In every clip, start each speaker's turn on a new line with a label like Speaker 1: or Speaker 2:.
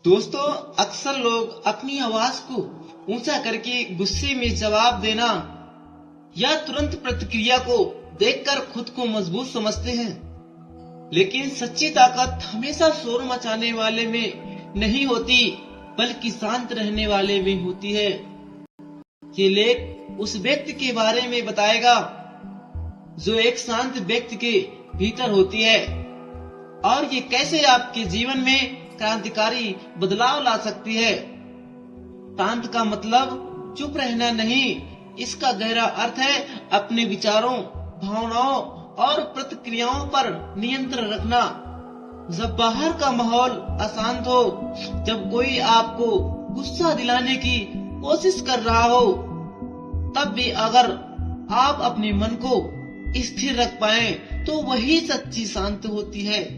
Speaker 1: दोस्तों, अक्सर लोग अपनी आवाज को ऊंचा करके गुस्से में जवाब देना या तुरंत प्रतिक्रिया को देखकर खुद को मजबूत समझते हैं। लेकिन सच्ची ताकत हमेशा शोर मचाने वाले में नहीं होती, बल्कि शांत रहने वाले में होती है। ये लेख उस व्यक्ति के बारे में बताएगा जो एक शांत व्यक्ति के भीतर होती है, और ये कैसे आपके जीवन में क्रांतिकारी बदलाव ला सकती है। शांत का मतलब चुप रहना नहीं, इसका गहरा अर्थ है अपने विचारों, भावनाओं और प्रतिक्रियाओं पर नियंत्रण रखना। जब बाहर का माहौल अशांत हो, जब कोई आपको गुस्सा दिलाने की कोशिश कर रहा हो, तब भी अगर आप अपने मन को स्थिर रख पाए तो वही सच्ची शांति होती है।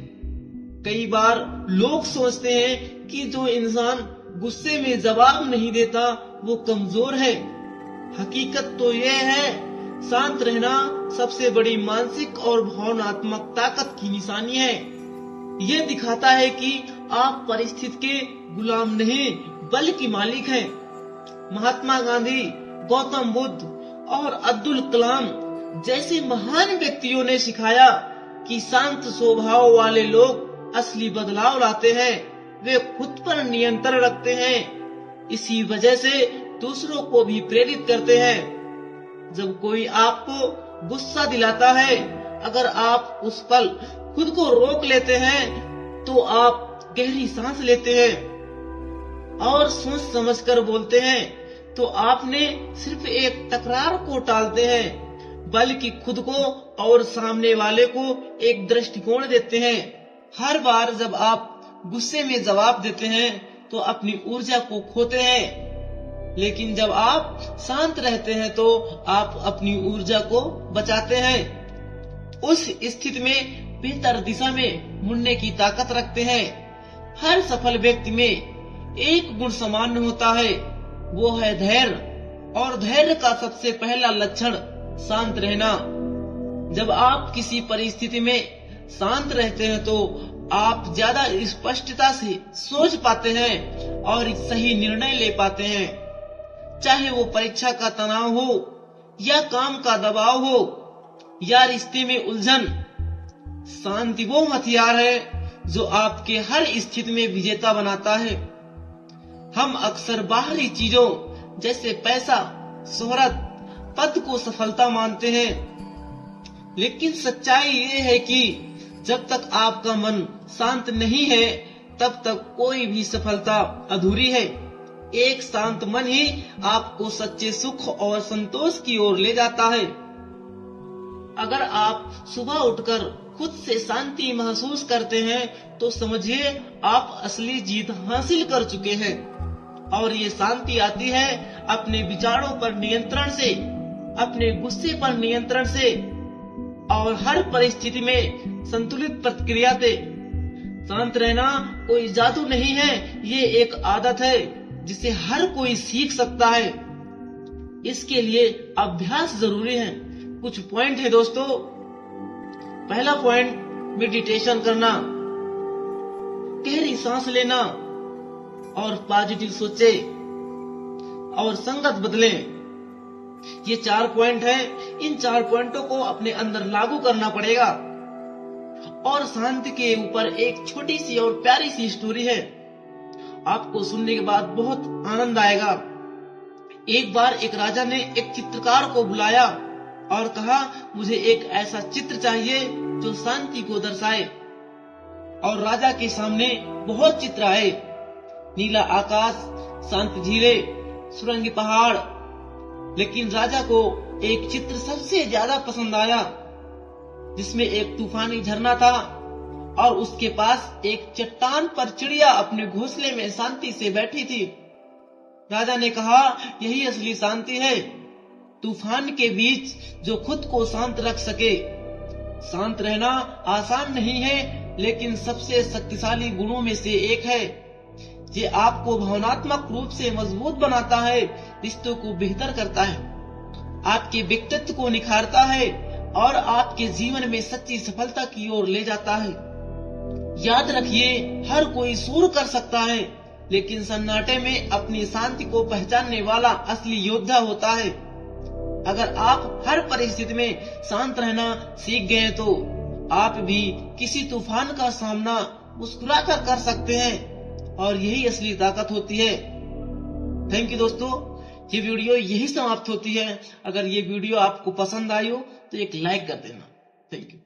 Speaker 1: कई बार लोग सोचते हैं कि जो इंसान गुस्से में जवाब नहीं देता वो कमजोर है। हकीकत तो यह है, शांत रहना सबसे बड़ी मानसिक और भावनात्मक ताकत की निशानी है। ये दिखाता है कि आप परिस्थिति के गुलाम नहीं बल्कि मालिक हैं। महात्मा गांधी, गौतम बुद्ध और अब्दुल कलाम जैसे महान व्यक्तियों ने सिखाया कि शांत स्वभाव वाले लोग असली बदलाव लाते हैं। वे खुद पर नियंत्रण रखते हैं, इसी वजह से दूसरों को भी प्रेरित करते हैं। जब कोई आपको गुस्सा दिलाता है, अगर आप उस पल खुद को रोक लेते हैं तो आप गहरी सांस लेते हैं और सोच समझकर बोलते हैं, तो आपने सिर्फ एक तकरार को टालते हैं, बल्कि खुद को और सामने वाले को एक दृष्टिकोण देते हैं। हर बार जब आप गुस्से में जवाब देते हैं तो अपनी ऊर्जा को खोते हैं, लेकिन जब आप शांत रहते हैं तो आप अपनी ऊर्जा को बचाते हैं। उस स्थिति में बेहतर दिशा में मुड़ने की ताकत रखते हैं। हर सफल व्यक्ति में एक गुण सामान्य होता है, वो है धैर्य। और धैर्य का सबसे पहला लक्षण शांत रहना। जब आप किसी परिस्थिति में शांत रहते हैं तो आप ज्यादा स्पष्टता से सोच पाते हैं और सही निर्णय ले पाते हैं। चाहे वो परीक्षा का तनाव हो या काम का दबाव हो या रिश्ते में उलझन, शांति वो हथियार है जो आपके हर स्थिति में विजेता बनाता है। हम अक्सर बाहरी चीजों जैसे पैसा, शोहरत, पद को सफलता मानते हैं, लेकिन सच्चाई ये है कि जब तक आपका मन शांत नहीं है तब तक कोई भी सफलता अधूरी है। एक शांत मन ही आपको सच्चे सुख और संतोष की ओर ले जाता है। अगर आप सुबह उठकर खुद से शांति महसूस करते हैं तो समझिए आप असली जीत हासिल कर चुके हैं। और ये शांति आती है अपने विचारों पर नियंत्रण से, अपने गुस्से पर नियंत्रण से और हर परिस्थिति में संतुलित प्रतिक्रिया से। शांत रहना कोई जादू नहीं है, ये एक आदत है जिसे हर कोई सीख सकता है। इसके लिए अभ्यास जरूरी है। कुछ पॉइंट है दोस्तों। पहला पॉइंट, मेडिटेशन करना, गहरी सांस लेना और पॉजिटिव सोचे और संगत बदलें। ये 4 पॉइंट है। इन 4 पॉइंटों को अपने अंदर लागू करना पड़ेगा। और शांति के ऊपर एक छोटी सी और प्यारी सी स्टोरी है, आपको सुनने के बाद बहुत आनंद आएगा। एक बार एक राजा ने एक चित्रकार को बुलाया और कहा, मुझे एक ऐसा चित्र चाहिए जो शांति को दर्शाए। और राजा के सामने बहुत चित्र आए, नीला आकाश, शांत झीलें, सुरंगी पहाड़। लेकिन राजा को एक चित्र सबसे ज्यादा पसंद आया, जिसमें एक तूफानी झरना था और उसके पास एक चट्टान पर चिड़िया अपने घोंसले में शांति से बैठी थी। राजा ने कहा, यही असली शांति है, तूफान के बीच जो खुद को शांत रख सके। शांत रहना आसान नहीं है, लेकिन सबसे शक्तिशाली गुणों में से एक है। ये आपको भावनात्मक रूप से मजबूत बनाता है, रिश्तों को बेहतर करता है, आपके व्यक्तित्व को निखारता है और आपके जीवन में सच्ची सफलता की ओर ले जाता है। याद रखिए, हर कोई शोर कर सकता है, लेकिन सन्नाटे में अपनी शांति को पहचानने वाला असली योद्धा होता है। अगर आप हर परिस्थिति में शांत रहना सीख गए तो आप भी किसी तूफान का सामना मुस्कुराकर कर सकते हैं, और यही असली ताकत होती है। थैंक यू दोस्तों, ये वीडियो यही समाप्त होती है। अगर ये वीडियो आपको पसंद आई हो तो एक लाइक कर देना। Thank you.